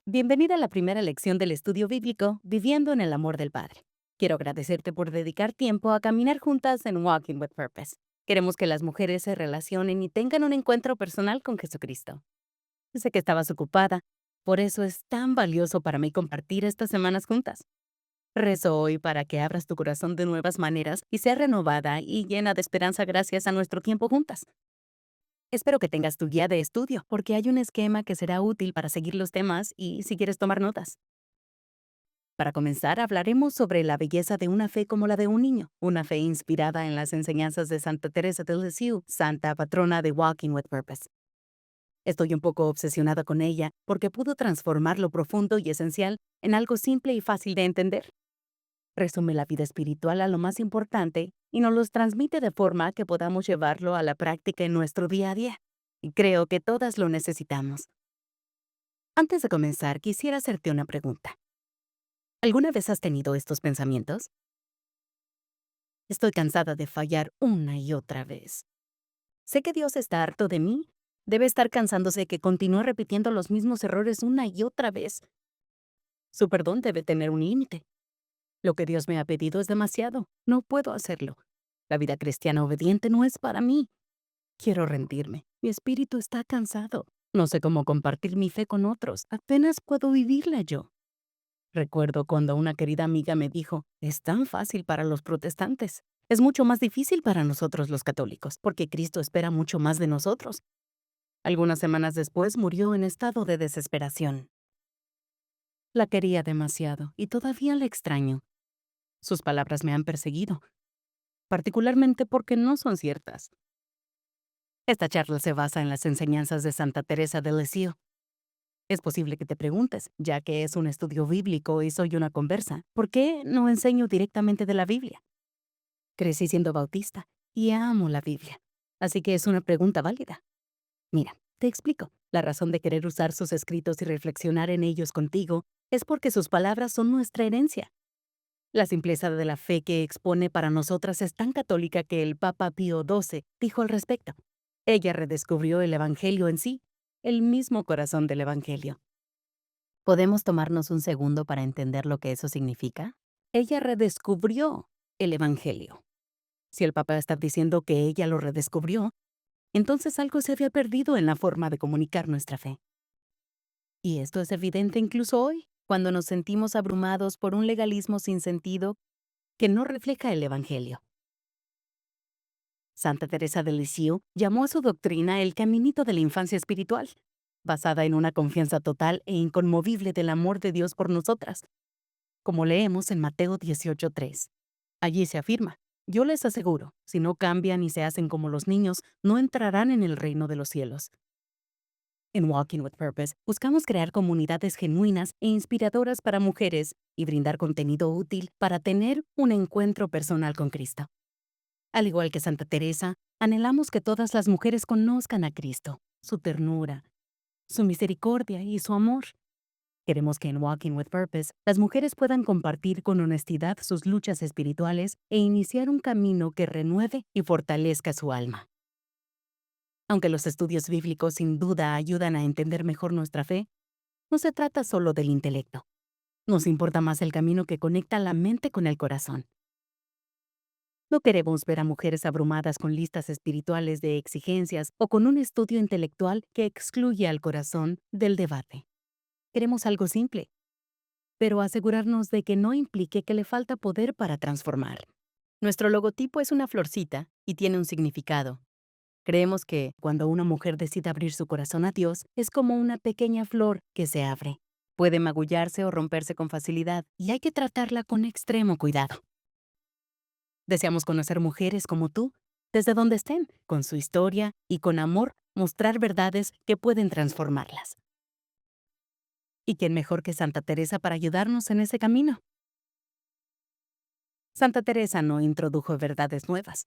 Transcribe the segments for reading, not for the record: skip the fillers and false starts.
Bienvenida a la primera lección del estudio bíblico Viviendo en el amor del Padre. Quiero agradecerte por dedicar tiempo a caminar juntas en Walking with Purpose. Queremos que las mujeres se relacionen y tengan un encuentro personal con Jesucristo. Sé que estabas ocupada, por eso es tan valioso para mí compartir estas semanas juntas. Rezo hoy para que abras tu corazón de nuevas maneras y sea renovada y llena de esperanza gracias a nuestro tiempo juntas. Espero que tengas tu guía de estudio, porque hay un esquema que será útil para seguir los temas y si quieres tomar notas. Para comenzar, hablaremos sobre la belleza de una fe como la de un niño, una fe inspirada en las enseñanzas de Santa Teresa de Lisieux, santa patrona de Walking with Purpose. Estoy un poco obsesionada con ella porque pudo transformar lo profundo y esencial en algo simple y fácil de entender. Resume la vida espiritual a lo más importante y nos los transmite de forma que podamos llevarlo a la práctica en nuestro día a día. Y creo que todas lo necesitamos. Antes de comenzar, quisiera hacerte una pregunta. ¿Alguna vez has tenido estos pensamientos? Estoy cansada de fallar una y otra vez. Sé que Dios está harto de mí. Debe estar cansándose que continúe repitiendo los mismos errores una y otra vez. Su perdón debe tener un límite. Lo que Dios me ha pedido es demasiado. No puedo hacerlo. La vida cristiana obediente no es para mí. Quiero rendirme. Mi espíritu está cansado. No sé cómo compartir mi fe con otros. Apenas puedo vivirla yo. Recuerdo cuando una querida amiga me dijo, es tan fácil para los protestantes. Es mucho más difícil para nosotros los católicos, porque Cristo espera mucho más de nosotros. Algunas semanas después murió en estado de desesperación. La quería demasiado y todavía la extraño. Sus palabras me han perseguido, particularmente porque no son ciertas. Esta charla se basa en las enseñanzas de Santa Teresa de Lisieux. Es posible que te preguntes, ya que es un estudio bíblico y soy una conversa, ¿por qué no enseño directamente de la Biblia? Crecí siendo bautista y amo la Biblia, así que es una pregunta válida. Mira, te explico. La razón de querer usar sus escritos y reflexionar en ellos contigo es porque sus palabras son nuestra herencia. La simpleza de la fe que expone para nosotras es tan católica que el Papa Pío XII dijo al respecto. Ella redescubrió el Evangelio en sí, el mismo corazón del Evangelio. ¿Podemos tomarnos un segundo para entender lo que eso significa? Ella redescubrió el Evangelio. Si el Papa está diciendo que ella lo redescubrió, entonces algo se había perdido en la forma de comunicar nuestra fe. Y esto es evidente incluso hoy, cuando nos sentimos abrumados por un legalismo sin sentido que no refleja el Evangelio. Santa Teresa de Lisieux llamó a su doctrina el caminito de la infancia espiritual, basada en una confianza total e inconmovible del amor de Dios por nosotras, como leemos en Mateo 18:3. Allí se afirma, yo les aseguro, si no cambian y se hacen como los niños, no entrarán en el reino de los cielos. En Walking with Purpose, buscamos crear comunidades genuinas e inspiradoras para mujeres y brindar contenido útil para tener un encuentro personal con Cristo. Al igual que Santa Teresa, anhelamos que todas las mujeres conozcan a Cristo, su ternura, su misericordia y su amor. Queremos que en Walking with Purpose las mujeres puedan compartir con honestidad sus luchas espirituales e iniciar un camino que renueve y fortalezca su alma. Aunque los estudios bíblicos sin duda ayudan a entender mejor nuestra fe, no se trata solo del intelecto. Nos importa más el camino que conecta la mente con el corazón. No queremos ver a mujeres abrumadas con listas espirituales de exigencias o con un estudio intelectual que excluye al corazón del debate. Queremos algo simple, pero asegurarnos de que no implique que le falta poder para transformar. Nuestro logotipo es una florcita y tiene un significado. Creemos que, cuando una mujer decide abrir su corazón a Dios, es como una pequeña flor que se abre. Puede magullarse o romperse con facilidad y hay que tratarla con extremo cuidado. Deseamos conocer mujeres como tú, desde donde estén, con su historia y con amor, mostrar verdades que pueden transformarlas. ¿Y quién mejor que Santa Teresa para ayudarnos en ese camino? Santa Teresa no introdujo verdades nuevas.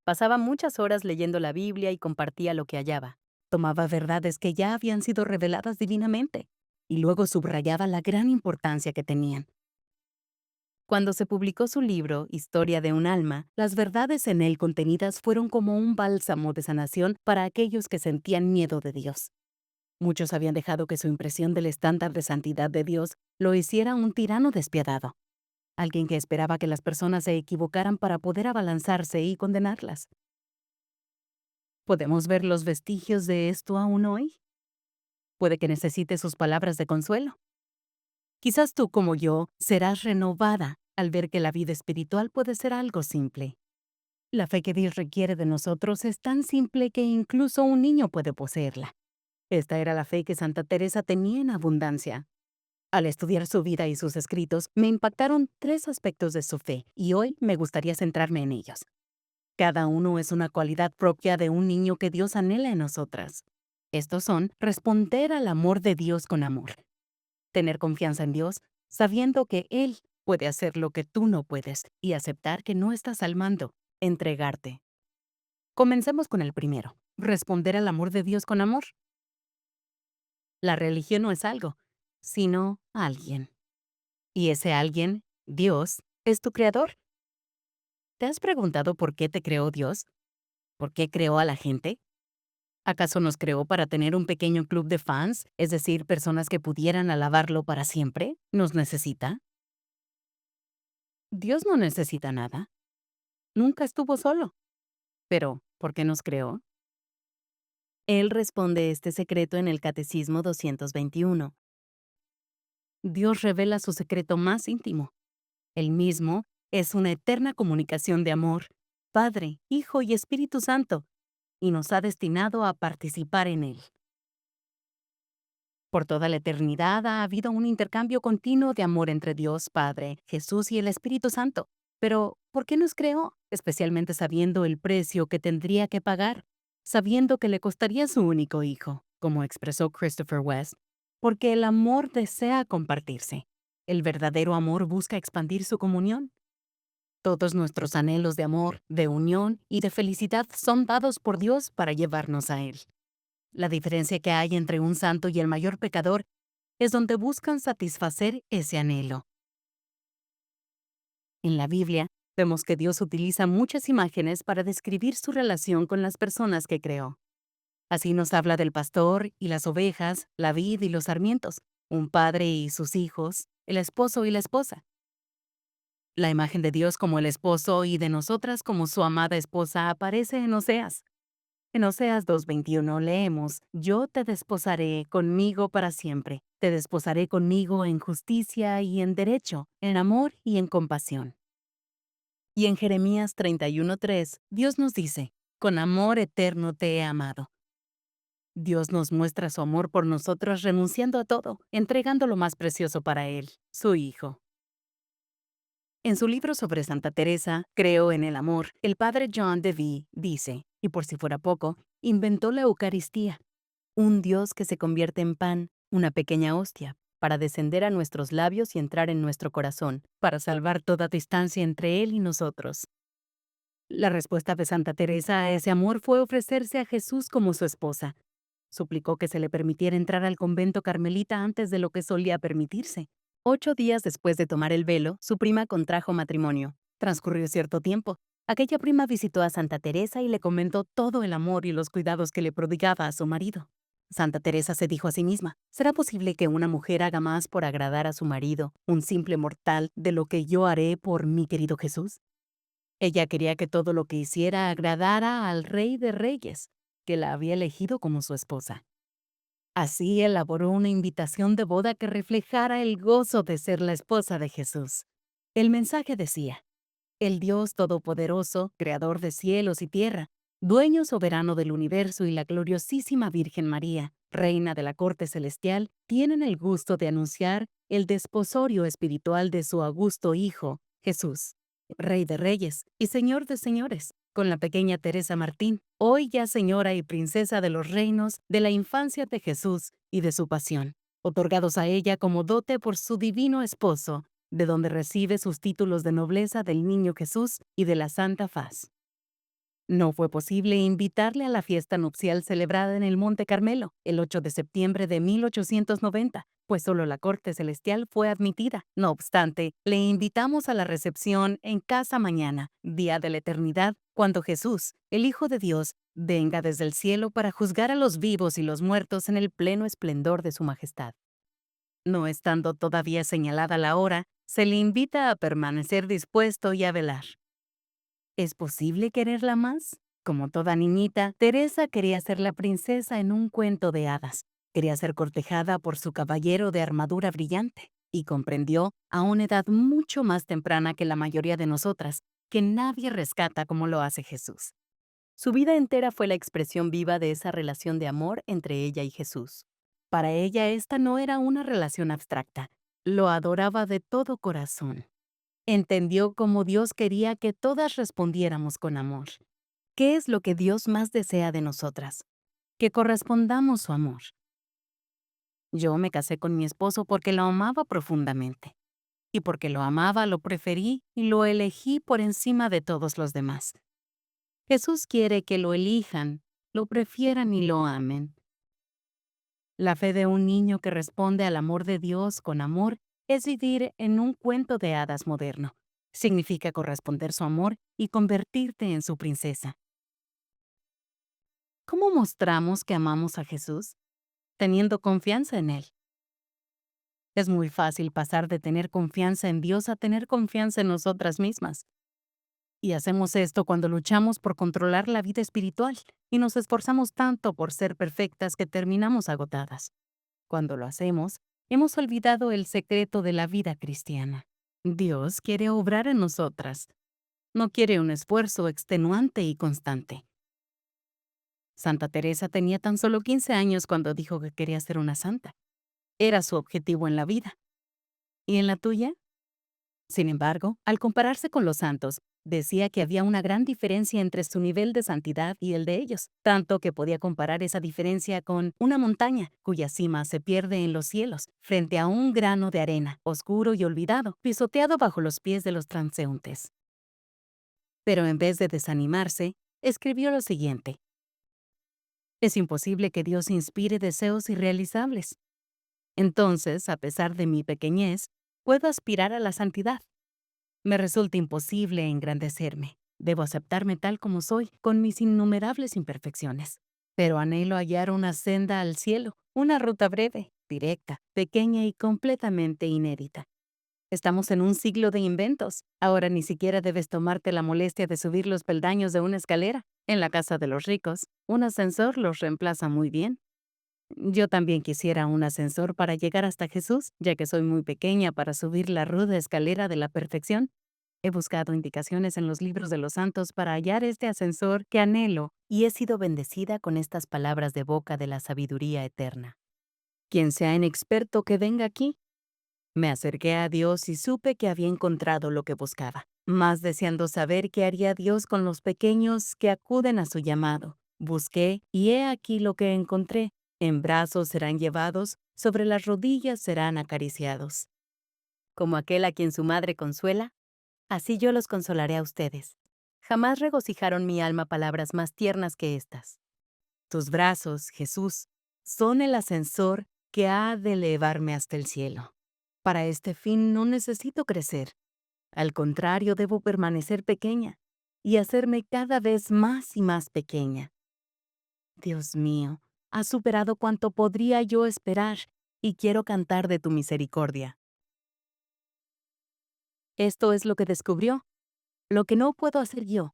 Pasaba muchas horas leyendo la Biblia y compartía lo que hallaba. Tomaba verdades que ya habían sido reveladas divinamente y luego subrayaba la gran importancia que tenían. Cuando se publicó su libro, Historia de un alma, las verdades en él contenidas fueron como un bálsamo de sanación para aquellos que sentían miedo de Dios. Muchos habían dejado que su impresión del estándar de santidad de Dios lo hiciera un tirano despiadado, alguien que esperaba que las personas se equivocaran para poder abalanzarse y condenarlas. ¿Podemos ver los vestigios de esto aún hoy? Puede que necesite sus palabras de consuelo. Quizás tú, como yo, serás renovada al ver que la vida espiritual puede ser algo simple. La fe que Dios requiere de nosotros es tan simple que incluso un niño puede poseerla. Esta era la fe que Santa Teresa tenía en abundancia. Al estudiar su vida y sus escritos, me impactaron 3 aspectos de su fe, y hoy me gustaría centrarme en ellos. Cada uno es una cualidad propia de un niño que Dios anhela en nosotras. Estos son responder al amor de Dios con amor, tener confianza en Dios, sabiendo que Él puede hacer lo que tú no puedes, y aceptar que no estás al mando, entregarte. Comencemos con el primero, responder al amor de Dios con amor. La religión no es algo, sino alguien. Y ese alguien, Dios, es tu creador. ¿Te has preguntado por qué te creó Dios? ¿Por qué creó a la gente? ¿Acaso nos creó para tener un pequeño club de fans, es decir, personas que pudieran alabarlo para siempre? ¿Nos necesita? Dios no necesita nada. Nunca estuvo solo. Pero, ¿por qué nos creó? Él responde este secreto en el Catecismo 221. Dios revela su secreto más íntimo. Él mismo es una eterna comunicación de amor, Padre, Hijo y Espíritu Santo, y nos ha destinado a participar en él. Por toda la eternidad ha habido un intercambio continuo de amor entre Dios Padre, Jesús y el Espíritu Santo. Pero, ¿por qué nos creó? Especialmente sabiendo el precio que tendría que pagar, sabiendo que le costaría su único hijo, como expresó Christopher West, porque el amor desea compartirse. El verdadero amor busca expandir su comunión. Todos nuestros anhelos de amor, de unión y de felicidad son dados por Dios para llevarnos a Él. La diferencia que hay entre un santo y el mayor pecador es donde buscan satisfacer ese anhelo. En la Biblia, vemos que Dios utiliza muchas imágenes para describir su relación con las personas que creó. Así nos habla del pastor y las ovejas, la vid y los sarmientos, un padre y sus hijos, el esposo y la esposa. La imagen de Dios como el esposo y de nosotras como su amada esposa aparece en Oseas. En Oseas 2:21 leemos, Yo te desposaré conmigo para siempre, te desposaré conmigo en justicia y en derecho, en amor y en compasión. Y en Jeremías 31:3, Dios nos dice, Con amor eterno te he amado. Dios nos muestra su amor por nosotros renunciando a todo, entregando lo más precioso para Él, su Hijo. En su libro sobre Santa Teresa, Creo en el amor, el padre John DeVie dice, y por si fuera poco, inventó la Eucaristía, un Dios que se convierte en pan, una pequeña hostia, para descender a nuestros labios y entrar en nuestro corazón, para salvar toda distancia entre Él y nosotros. La respuesta de Santa Teresa a ese amor fue ofrecerse a Jesús como su esposa. Suplicó que se le permitiera entrar al convento carmelita antes de lo que solía permitirse. 8 días después de tomar el velo, su prima contrajo matrimonio. Transcurrió cierto tiempo. Aquella prima visitó a Santa Teresa y le comentó todo el amor y los cuidados que le prodigaba a su marido. Santa Teresa se dijo a sí misma, ¿será posible que una mujer haga más por agradar a su marido, un simple mortal, de lo que yo haré por mi querido Jesús? Ella quería que todo lo que hiciera agradara al Rey de Reyes, que la había elegido como su esposa. Así elaboró una invitación de boda que reflejara el gozo de ser la esposa de Jesús. El mensaje decía, el Dios Todopoderoso, Creador de cielos y tierra, dueño soberano del universo y la gloriosísima Virgen María, Reina de la Corte Celestial, tienen el gusto de anunciar el desposorio espiritual de su augusto Hijo, Jesús, Rey de Reyes y Señor de Señores, con la pequeña Teresa Martín, hoy ya señora y princesa de los reinos de la infancia de Jesús y de su pasión, otorgados a ella como dote por su divino esposo, de donde recibe sus títulos de nobleza del Niño Jesús y de la Santa Faz. No fue posible invitarle a la fiesta nupcial celebrada en el Monte Carmelo, el 8 de septiembre de 1890, pues solo la corte celestial fue admitida. No obstante, le invitamos a la recepción en casa mañana, día de la eternidad, cuando Jesús, el Hijo de Dios, venga desde el cielo para juzgar a los vivos y los muertos en el pleno esplendor de su majestad. No estando todavía señalada la hora, se le invita a permanecer dispuesto y a velar. ¿Es posible quererla más? Como toda niñita, Teresa quería ser la princesa en un cuento de hadas. Quería ser cortejada por su caballero de armadura brillante. Y comprendió, a una edad mucho más temprana que la mayoría de nosotras, que nadie rescata como lo hace Jesús. Su vida entera fue la expresión viva de esa relación de amor entre ella y Jesús. Para ella esta no era una relación abstracta, lo adoraba de todo corazón. Entendió cómo Dios quería que todas respondiéramos con amor. ¿Qué es lo que Dios más desea de nosotras? Que correspondamos su amor. Yo me casé con mi esposo porque lo amaba profundamente. Y porque lo amaba, lo preferí y lo elegí por encima de todos los demás. Jesús quiere que lo elijan, lo prefieran y lo amen. La fe de un niño que responde al amor de Dios con amor es vivir en un cuento de hadas moderno. Significa corresponder su amor y convertirte en su princesa. ¿Cómo mostramos que amamos a Jesús? Teniendo confianza en Él. Es muy fácil pasar de tener confianza en Dios a tener confianza en nosotras mismas. Y hacemos esto cuando luchamos por controlar la vida espiritual y nos esforzamos tanto por ser perfectas que terminamos agotadas. Cuando lo hacemos, hemos olvidado el secreto de la vida cristiana. Dios quiere obrar en nosotras. No quiere un esfuerzo extenuante y constante. Santa Teresa tenía tan solo 15 años cuando dijo que quería ser una santa. Era su objetivo en la vida. ¿Y en la tuya? Sin embargo, al compararse con los santos, decía que había una gran diferencia entre su nivel de santidad y el de ellos, tanto que podía comparar esa diferencia con una montaña cuya cima se pierde en los cielos, frente a un grano de arena, oscuro y olvidado, pisoteado bajo los pies de los transeúntes. Pero en vez de desanimarse, escribió lo siguiente: es imposible que Dios inspire deseos irrealizables. Entonces, a pesar de mi pequeñez, puedo aspirar a la santidad. Me resulta imposible engrandecerme. Debo aceptarme tal como soy, con mis innumerables imperfecciones. Pero anhelo hallar una senda al cielo, una ruta breve, directa, pequeña y completamente inédita. Estamos en un siglo de inventos. Ahora ni siquiera debes tomarte la molestia de subir los peldaños de una escalera. En la casa de los ricos, un ascensor los reemplaza muy bien. Yo también quisiera un ascensor para llegar hasta Jesús, ya que soy muy pequeña para subir la ruda escalera de la perfección. He buscado indicaciones en los libros de los santos para hallar este ascensor que anhelo y he sido bendecida con estas palabras de boca de la sabiduría eterna. Quien sea inexperto que venga aquí. Me acerqué a Dios y supe que había encontrado lo que buscaba, más deseando saber qué haría Dios con los pequeños que acuden a su llamado. Busqué y he aquí lo que encontré. En brazos serán llevados, sobre las rodillas serán acariciados. Como aquel a quien su madre consuela, así yo los consolaré a ustedes. Jamás regocijaron mi alma palabras más tiernas que estas. Tus brazos, Jesús, son el ascensor que ha de elevarme hasta el cielo. Para este fin no necesito crecer. Al contrario, debo permanecer pequeña y hacerme cada vez más y más pequeña. Dios mío, has superado cuanto podría yo esperar y quiero cantar de tu misericordia. Esto es lo que descubrió. Lo que no puedo hacer yo,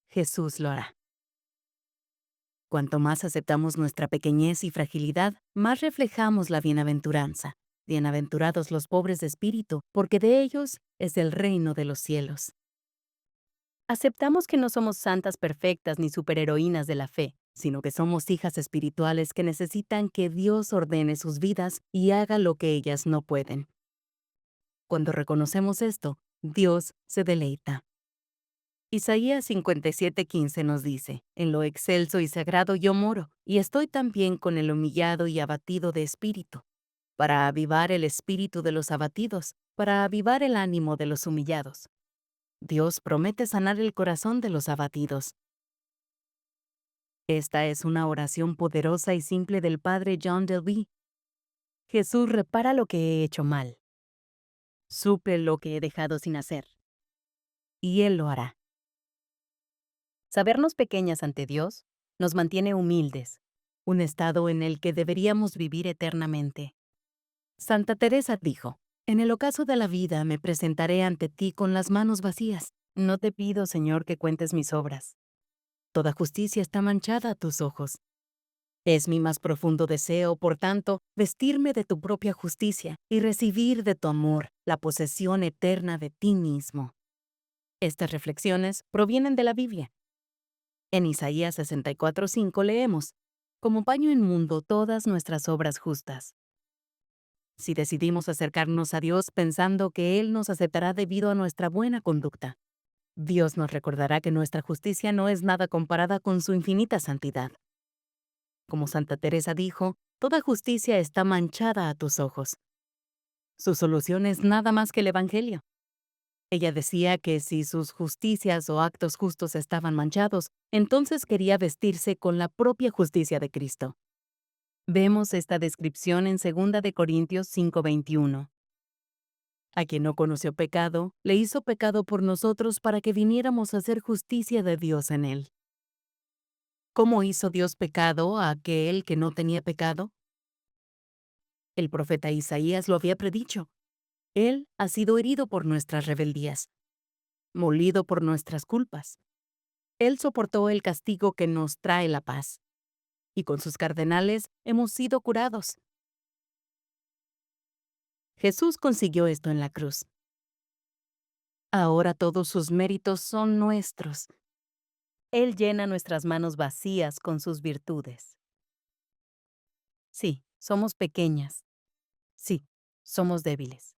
Jesús lo hará. Cuanto más aceptamos nuestra pequeñez y fragilidad, más reflejamos la bienaventuranza. Bienaventurados los pobres de espíritu, porque de ellos es el reino de los cielos. Aceptamos que no somos santas perfectas ni superheroínas de la fe, sino que somos hijas espirituales que necesitan que Dios ordene sus vidas y haga lo que ellas no pueden. Cuando reconocemos esto, Dios se deleita. Isaías 57:15 nos dice: en lo excelso y sagrado yo moro, y estoy también con el humillado y abatido de espíritu, para avivar el espíritu de los abatidos, para avivar el ánimo de los humillados. Dios promete sanar el corazón de los abatidos. Esta es una oración poderosa y simple del padre John Delvey. Jesús, repara lo que he hecho mal. Suple lo que he dejado sin hacer. Y Él lo hará. Sabernos pequeñas ante Dios Nos mantiene humildes, un estado en el que deberíamos vivir eternamente. Santa Teresa dijo: «En el ocaso de la vida me presentaré ante ti con las manos vacías. No te pido, Señor, que cuentes mis obras. Toda justicia está manchada a tus ojos. Es mi más profundo deseo, por tanto, vestirme de tu propia justicia y recibir de tu amor la posesión eterna de ti mismo». Estas reflexiones provienen de la Biblia. En Isaías 64:5 leemos: «Como paño inmundo todas nuestras obras justas». Si decidimos acercarnos a Dios pensando que Él nos aceptará debido a nuestra buena conducta, Dios nos recordará que nuestra justicia no es nada comparada con su infinita santidad. Como Santa Teresa dijo, toda justicia está manchada a tus ojos. Su solución es nada más que el Evangelio. Ella decía que si sus justicias o actos justos estaban manchados, entonces quería vestirse con la propia justicia de Cristo. Vemos esta descripción en 2 de Corintios 5:21. A quien no conoció pecado, le hizo pecado por nosotros para que viniéramos a hacer justicia de Dios en él. ¿Cómo hizo Dios pecado a aquel que no tenía pecado? El profeta Isaías lo había predicho. Él ha sido herido por nuestras rebeldías, molido por nuestras culpas. Él soportó el castigo que nos trae la paz, y con sus cardenales hemos sido curados. Jesús consiguió esto en la cruz. Ahora todos sus méritos son nuestros. Él llena nuestras manos vacías con sus virtudes. Sí, somos pequeñas. Sí, somos débiles.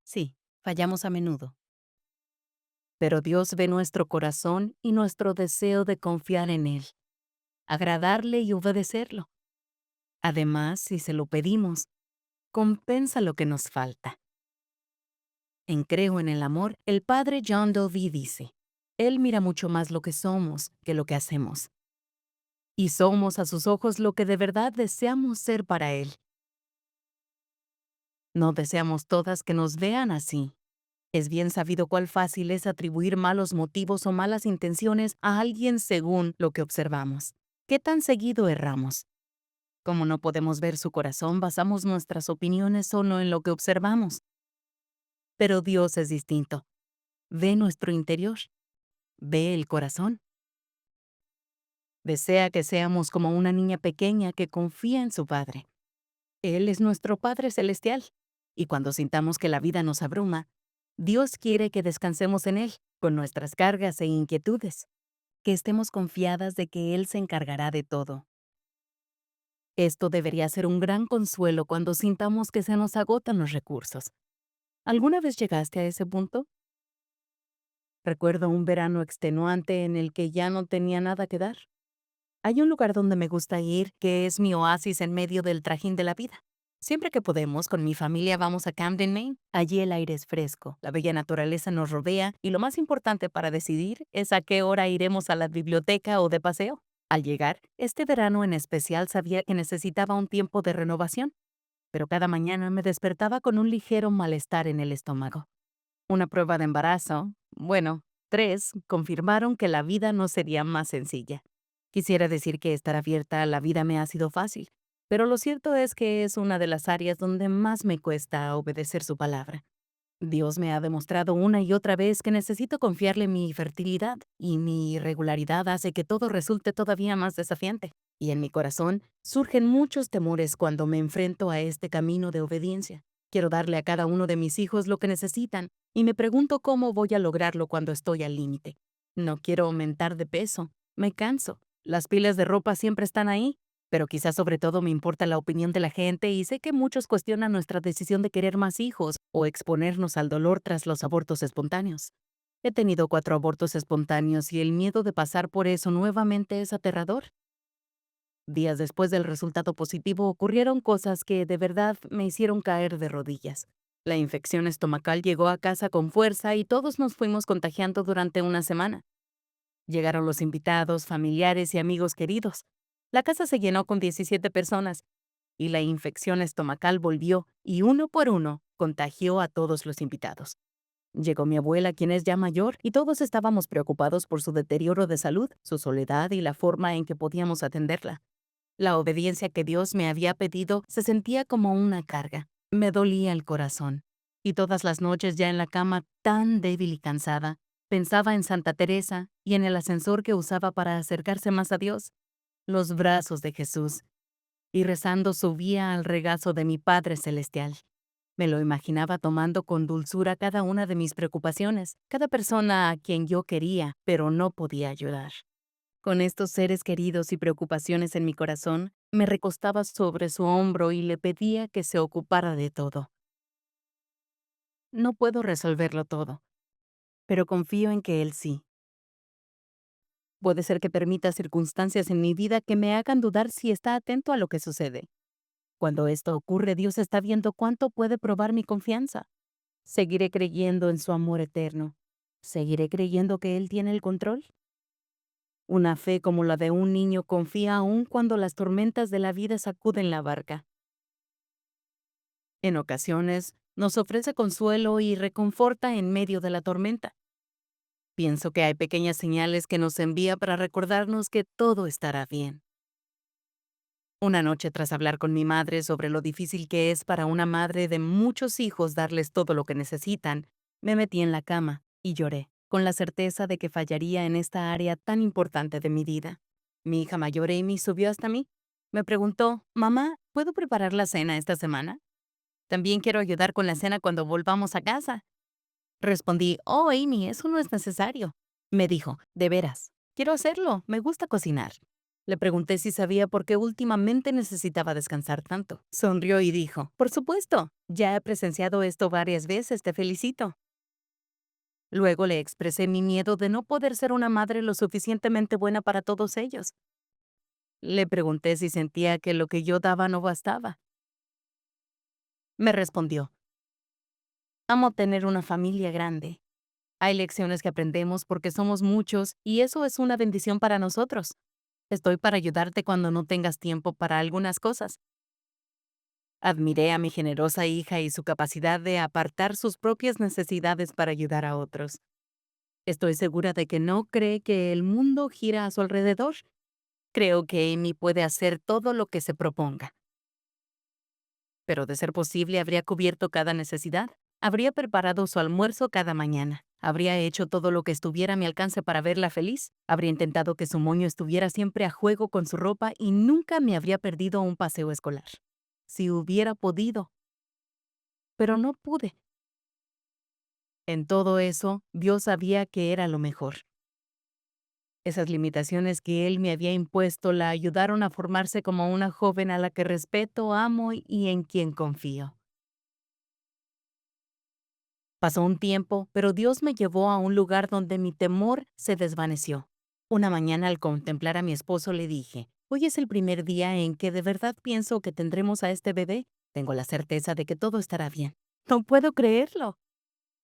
Sí, fallamos a menudo. Pero Dios ve nuestro corazón y nuestro deseo de confiar en Él, agradarle y obedecerlo. Además, si se lo pedimos, compensa lo que nos falta. En Creo en el Amor, el padre John Dovey dice: «Él mira mucho más lo que somos que lo que hacemos. Y somos a sus ojos lo que de verdad deseamos ser para Él. No deseamos todas que nos vean así. Es bien sabido cuál fácil es atribuir malos motivos o malas intenciones a alguien según lo que observamos. ¿Qué tan seguido erramos? Como no podemos ver su corazón, basamos nuestras opiniones solo en lo que observamos. Pero Dios es distinto. Ve nuestro interior. Ve el corazón. Desea que seamos como una niña pequeña que confía en su Padre. Él es nuestro Padre Celestial. Y cuando sintamos que la vida nos abruma, Dios quiere que descansemos en Él, con nuestras cargas e inquietudes, que estemos confiadas de que Él se encargará de todo. Esto debería ser un gran consuelo cuando sintamos que se nos agotan los recursos. ¿Alguna vez llegaste a ese punto? Recuerdo un verano extenuante en el que ya no tenía nada que dar. Hay un lugar donde me gusta ir que es mi oasis en medio del trajín de la vida. Siempre que podemos, con mi familia vamos a Camden, Maine. Allí el aire es fresco, la bella naturaleza nos rodea y lo más importante para decidir es a qué hora iremos a la biblioteca o de paseo. Al llegar, este verano en especial sabía que necesitaba un tiempo de renovación, pero cada mañana me despertaba con un ligero malestar en el estómago. Una prueba de embarazo, bueno, 3, confirmaron que la vida no sería más sencilla. Quisiera decir que estar abierta a la vida me ha sido fácil, pero lo cierto es que es una de las áreas donde más me cuesta obedecer su palabra. Dios me ha demostrado una y otra vez que necesito confiarle mi fertilidad, y mi irregularidad hace que todo resulte todavía más desafiante. Y en mi corazón surgen muchos temores cuando me enfrento a este camino de obediencia. Quiero darle a cada uno de mis hijos lo que necesitan, y me pregunto cómo voy a lograrlo cuando estoy al límite. No quiero aumentar de peso, me canso. Las pilas de ropa siempre están ahí, pero quizás sobre todo me importa la opinión de la gente y sé que muchos cuestionan nuestra decisión de querer más hijos o exponernos al dolor tras los abortos espontáneos. He tenido 4 abortos espontáneos y el miedo de pasar por eso nuevamente es aterrador. Días después del resultado positivo ocurrieron cosas que de verdad me hicieron caer de rodillas. La infección estomacal llegó a casa con fuerza y todos nos fuimos contagiando durante una semana. Llegaron los invitados, familiares y amigos queridos. La casa se llenó con 17 personas y la infección estomacal volvió y uno por uno contagió a todos los invitados. Llegó mi abuela, quien es ya mayor, y todos estábamos preocupados por su deterioro de salud, su soledad y la forma en que podíamos atenderla. La obediencia que Dios me había pedido se sentía como una carga. Me dolía el corazón. Y todas las noches ya en la cama, tan débil y cansada, pensaba en Santa Teresa y en el ascensor que usaba para acercarse más a Dios, los brazos de Jesús, y rezando subía al regazo de mi Padre Celestial. Me lo imaginaba tomando con dulzura cada una de mis preocupaciones, cada persona a quien yo quería, pero no podía ayudar. Con estos seres queridos y preocupaciones en mi corazón, me recostaba sobre su hombro y le pedía que se ocupara de todo. No puedo resolverlo todo, pero confío en que Él sí. Puede ser que permita circunstancias en mi vida que me hagan dudar si está atento a lo que sucede. Cuando esto ocurre, Dios está viendo cuánto puede probar mi confianza. Seguiré creyendo en su amor eterno. Seguiré creyendo que Él tiene el control. Una fe como la de un niño confía aún cuando las tormentas de la vida sacuden la barca. En ocasiones, nos ofrece consuelo y reconforta en medio de la tormenta. Pienso que hay pequeñas señales que nos envía para recordarnos que todo estará bien. Una noche, tras hablar con mi madre sobre lo difícil que es para una madre de muchos hijos darles todo lo que necesitan, me metí en la cama y lloré, con la certeza de que fallaría en esta área tan importante de mi vida. Mi hija mayor Amy subió hasta mí. Me preguntó, «Mamá, ¿puedo preparar la cena esta semana? También quiero ayudar con la cena cuando volvamos a casa». Respondí, «Oh, Amy, eso no es necesario». Me dijo, «De veras, quiero hacerlo, me gusta cocinar». Le pregunté si sabía por qué últimamente necesitaba descansar tanto. Sonrió y dijo, «Por supuesto, ya he presenciado esto varias veces, te felicito». Luego le expresé mi miedo de no poder ser una madre lo suficientemente buena para todos ellos. Le pregunté si sentía que lo que yo daba no bastaba. Me respondió, «Amo tener una familia grande. Hay lecciones que aprendemos porque somos muchos y eso es una bendición para nosotros. Estoy para ayudarte cuando no tengas tiempo para algunas cosas». Admiré a mi generosa hija y su capacidad de apartar sus propias necesidades para ayudar a otros. Estoy segura de que no cree que el mundo gira a su alrededor. Creo que Amy puede hacer todo lo que se proponga. Pero de ser posible, habría cubierto cada necesidad. Habría preparado su almuerzo cada mañana. Habría hecho todo lo que estuviera a mi alcance para verla feliz. Habría intentado que su moño estuviera siempre a juego con su ropa y nunca me habría perdido un paseo escolar. Si hubiera podido. Pero no pude. En todo eso, Dios sabía que era lo mejor. Esas limitaciones que Él me había impuesto la ayudaron a formarse como una joven a la que respeto, amo y en quien confío. Pasó un tiempo, pero Dios me llevó a un lugar donde mi temor se desvaneció. Una mañana, al contemplar a mi esposo, le dije, «Hoy es el primer día en que de verdad pienso que tendremos a este bebé. Tengo la certeza de que todo estará bien». No puedo creerlo.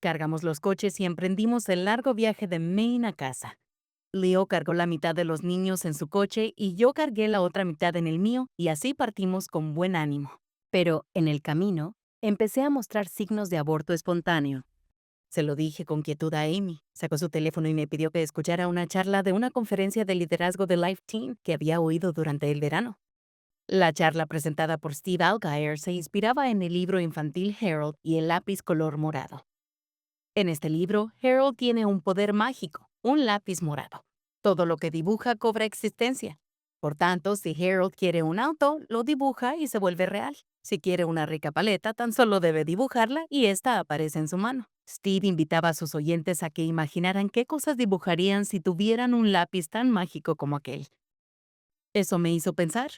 Cargamos los coches y emprendimos el largo viaje de Maine a casa. Leo cargó la mitad de los niños en su coche y yo cargué la otra mitad en el mío, y así partimos con buen ánimo. Pero, en el camino, empecé a mostrar signos de aborto espontáneo. Se lo dije con quietud a Amy. Sacó su teléfono y me pidió que escuchara una charla de una conferencia de liderazgo de Life Team que había oído durante el verano. La charla, presentada por Steve Algeier, se inspiraba en el libro infantil Harold y el lápiz color morado. En este libro, Harold tiene un poder mágico, un lápiz morado. Todo lo que dibuja cobra existencia. Por tanto, si Harold quiere un auto, lo dibuja y se vuelve real. Si quiere una rica paleta, tan solo debe dibujarla y ésta aparece en su mano. Steve invitaba a sus oyentes a que imaginaran qué cosas dibujarían si tuvieran un lápiz tan mágico como aquel. Eso me hizo pensar.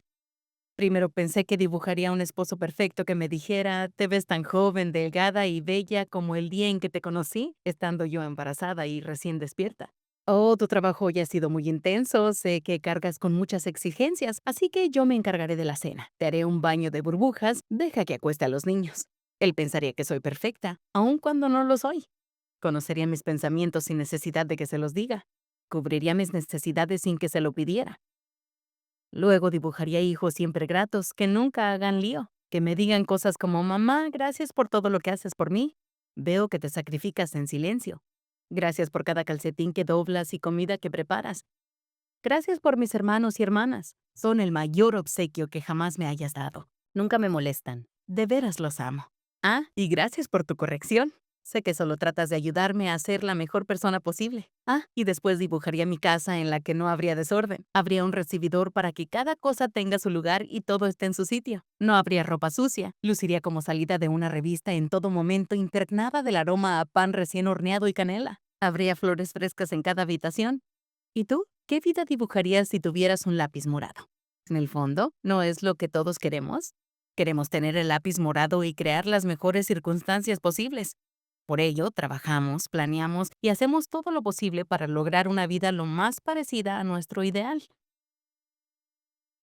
Primero pensé que dibujaría un esposo perfecto que me dijera, «Te ves tan joven, delgada y bella como el día en que te conocí», estando yo embarazada y recién despierta. «Oh, tu trabajo ya ha sido muy intenso, sé que cargas con muchas exigencias, así que yo me encargaré de la cena. Te haré un baño de burbujas, deja que acueste a los niños». Él pensaría que soy perfecta, aun cuando no lo soy. Conocería mis pensamientos sin necesidad de que se los diga. Cubriría mis necesidades sin que se lo pidiera. Luego dibujaría hijos siempre gratos, que nunca hagan lío, que me digan cosas como, «Mamá, gracias por todo lo que haces por mí». Veo que te sacrificas en silencio. Gracias por cada calcetín que doblas y comida que preparas. Gracias por mis hermanos y hermanas. Son el mayor obsequio que jamás me hayas dado. Nunca me molestan. De veras los amo. Ah, y gracias por tu corrección. Sé que solo tratas de ayudarme a ser la mejor persona posible. Ah, y después dibujaría mi casa en la que no habría desorden. Habría un recibidor para que cada cosa tenga su lugar y todo esté en su sitio. No habría ropa sucia. Luciría como salida de una revista en todo momento, impregnada del aroma a pan recién horneado y canela. Habría flores frescas en cada habitación. ¿Y tú? ¿Qué vida dibujarías si tuvieras un lápiz morado? En el fondo, ¿no es lo que todos queremos? Queremos tener el lápiz morado y crear las mejores circunstancias posibles. Por ello, trabajamos, planeamos y hacemos todo lo posible para lograr una vida lo más parecida a nuestro ideal.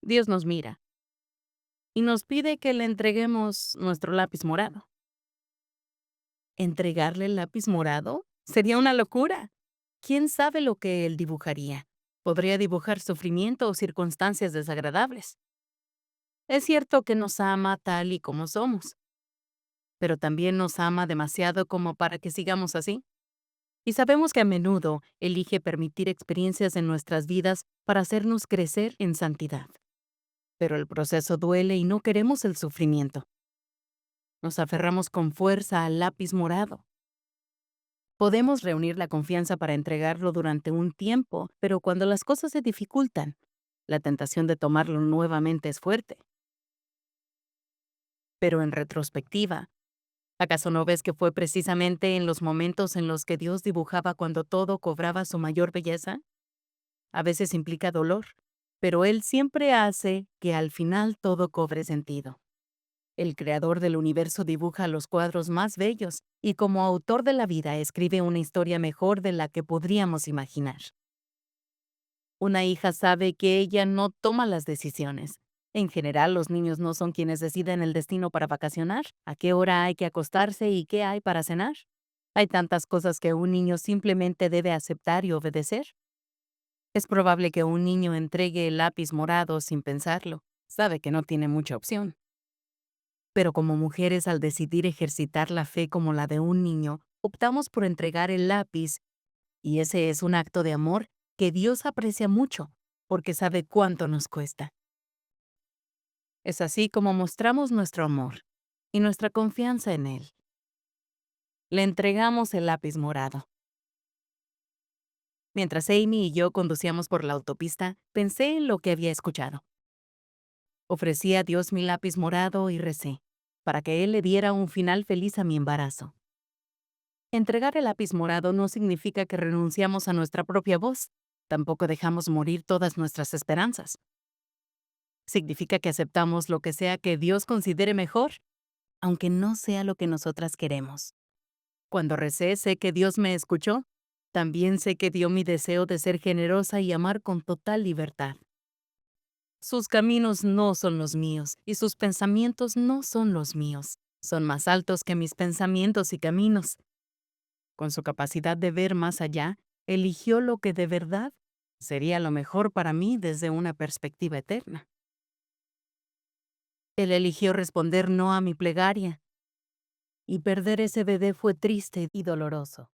Dios nos mira y nos pide que le entreguemos nuestro lápiz morado. ¿Entregarle el lápiz morado? Sería una locura. ¿Quién sabe lo que él dibujaría? Podría dibujar sufrimiento o circunstancias desagradables. Es cierto que nos ama tal y como somos, pero también nos ama demasiado como para que sigamos así. Y sabemos que a menudo elige permitir experiencias en nuestras vidas para hacernos crecer en santidad. Pero el proceso duele y no queremos el sufrimiento. Nos aferramos con fuerza al lápiz morado. Podemos reunir la confianza para entregarlo durante un tiempo, pero cuando las cosas se dificultan, la tentación de tomarlo nuevamente es fuerte. Pero en retrospectiva, ¿acaso no ves que fue precisamente en los momentos en los que Dios dibujaba cuando todo cobraba su mayor belleza? A veces implica dolor, pero Él siempre hace que al final todo cobre sentido. El creador del universo dibuja los cuadros más bellos y como autor de la vida escribe una historia mejor de la que podríamos imaginar. Una hija sabe que ella no toma las decisiones. En general, los niños no son quienes deciden el destino para vacacionar, a qué hora hay que acostarse y qué hay para cenar. Hay tantas cosas que un niño simplemente debe aceptar y obedecer. Es probable que un niño entregue el lápiz morado sin pensarlo. Sabe que no tiene mucha opción. Pero como mujeres, al decidir ejercitar la fe como la de un niño, optamos por entregar el lápiz, y ese es un acto de amor que Dios aprecia mucho, porque sabe cuánto nos cuesta. Es así como mostramos nuestro amor y nuestra confianza en Él. Le entregamos el lápiz morado. Mientras Amy y yo conducíamos por la autopista, pensé en lo que había escuchado. Ofrecí a Dios mi lápiz morado y recé, para que Él le diera un final feliz a mi embarazo. Entregar el lápiz morado no significa que renunciamos a nuestra propia voz. Tampoco dejamos morir todas nuestras esperanzas. Significa que aceptamos lo que sea que Dios considere mejor, aunque no sea lo que nosotras queremos. Cuando recé, sé que Dios me escuchó. También sé que dio mi deseo de ser generosa y amar con total libertad. Sus caminos no son los míos y sus pensamientos no son los míos. Son más altos que mis pensamientos y caminos. Con su capacidad de ver más allá, eligió lo que de verdad sería lo mejor para mí desde una perspectiva eterna. Él eligió responder no a mi plegaria, y perder ese bebé fue triste y doloroso.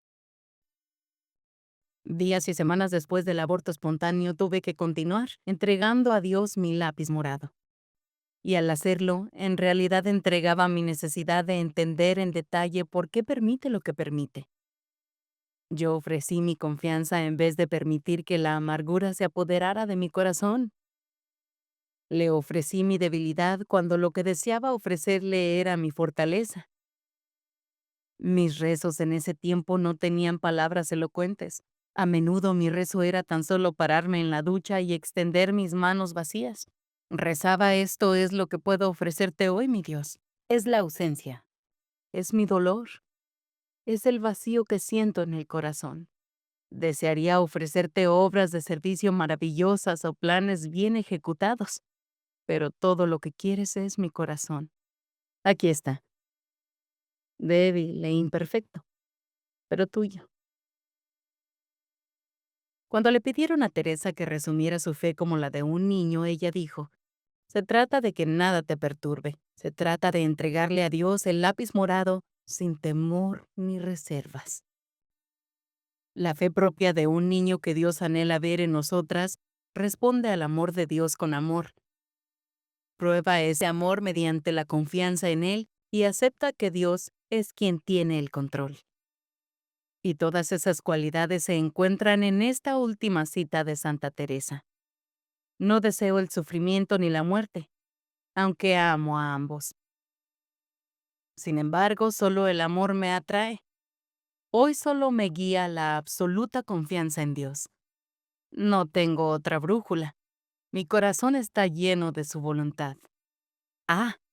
Días y semanas después del aborto espontáneo tuve que continuar entregando a Dios mi lápiz morado. Y al hacerlo, en realidad entregaba mi necesidad de entender en detalle por qué permite lo que permite. Yo ofrecí mi confianza en vez de permitir que la amargura se apoderara de mi corazón. Le ofrecí mi debilidad cuando lo que deseaba ofrecerle era mi fortaleza. Mis rezos en ese tiempo no tenían palabras elocuentes. A menudo mi rezo era tan solo pararme en la ducha y extender mis manos vacías. Rezaba: esto es lo que puedo ofrecerte hoy, mi Dios. Es la ausencia. Es mi dolor. Es el vacío que siento en el corazón. Desearía ofrecerte obras de servicio maravillosas o planes bien ejecutados, pero todo lo que quieres es mi corazón. Aquí está, débil e imperfecto, pero tuyo. Cuando le pidieron a Teresa que resumiera su fe como la de un niño, ella dijo: se trata de que nada te perturbe. Se trata de entregarle a Dios el lápiz morado sin temor ni reservas. La fe propia de un niño que Dios anhela ver en nosotras responde al amor de Dios con amor. Prueba ese amor mediante la confianza en Él y acepta que Dios es quien tiene el control. Y todas esas cualidades se encuentran en esta última cita de Santa Teresa. No deseo el sufrimiento ni la muerte, aunque amo a ambos. Sin embargo, solo el amor me atrae. Hoy solo me guía la absoluta confianza en Dios. No tengo otra brújula. Mi corazón está lleno de su voluntad.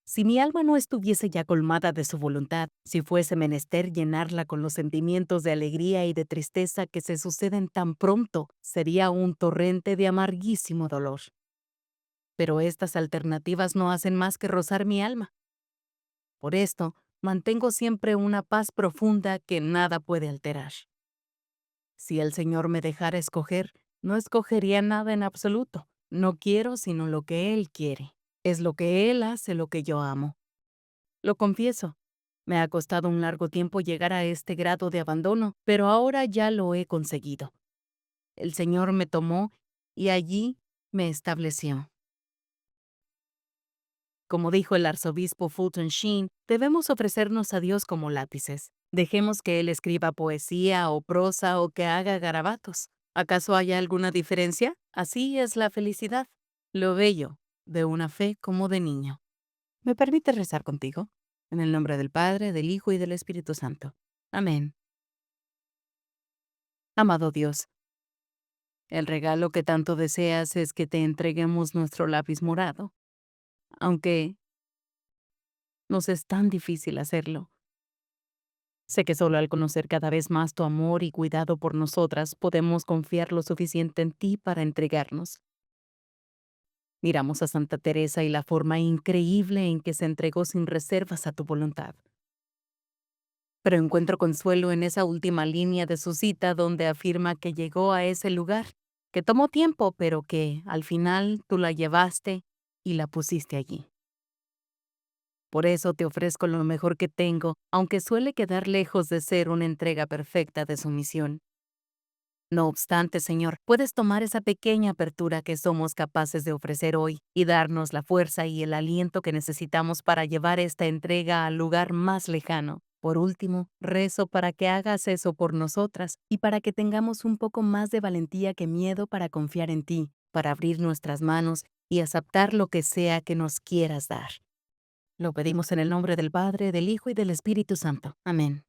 Si mi alma no estuviese ya colmada de su voluntad, si fuese menester llenarla con los sentimientos de alegría y de tristeza que se suceden tan pronto, sería un torrente de amarguísimo dolor. Pero estas alternativas no hacen más que rozar mi alma. Por esto, mantengo siempre una paz profunda que nada puede alterar. Si el Señor me dejara escoger, no escogería nada en absoluto. No quiero sino lo que Él quiere. Es lo que Él hace lo que yo amo. Lo confieso, me ha costado un largo tiempo llegar a este grado de abandono, pero ahora ya lo he conseguido. El Señor me tomó y allí me estableció. Como dijo el arzobispo Fulton Sheen, debemos ofrecernos a Dios como lápices. Dejemos que Él escriba poesía o prosa o que haga garabatos. ¿Acaso hay alguna diferencia? Así es la felicidad, lo bello de una fe como de niño. ¿Me permite rezar contigo? En el nombre del Padre, del Hijo y del Espíritu Santo. Amén. Amado Dios, el regalo que tanto deseas es que te entreguemos nuestro lápiz morado, aunque nos es tan difícil hacerlo. Sé que solo al conocer cada vez más tu amor y cuidado por nosotras podemos confiar lo suficiente en ti para entregarnos. Miramos a Santa Teresa y la forma increíble en que se entregó sin reservas a tu voluntad. Pero encuentro consuelo en esa última línea de su cita donde afirma que llegó a ese lugar, que tomó tiempo, pero que al final tú la llevaste y la pusiste allí. Por eso te ofrezco lo mejor que tengo, aunque suele quedar lejos de ser una entrega perfecta de su misión. No obstante, Señor, puedes tomar esa pequeña apertura que somos capaces de ofrecer hoy y darnos la fuerza y el aliento que necesitamos para llevar esta entrega al lugar más lejano. Por último, rezo para que hagas eso por nosotras y para que tengamos un poco más de valentía que miedo para confiar en ti, para abrir nuestras manos y aceptar lo que sea que nos quieras dar. Lo pedimos en el nombre del Padre, del Hijo y del Espíritu Santo. Amén.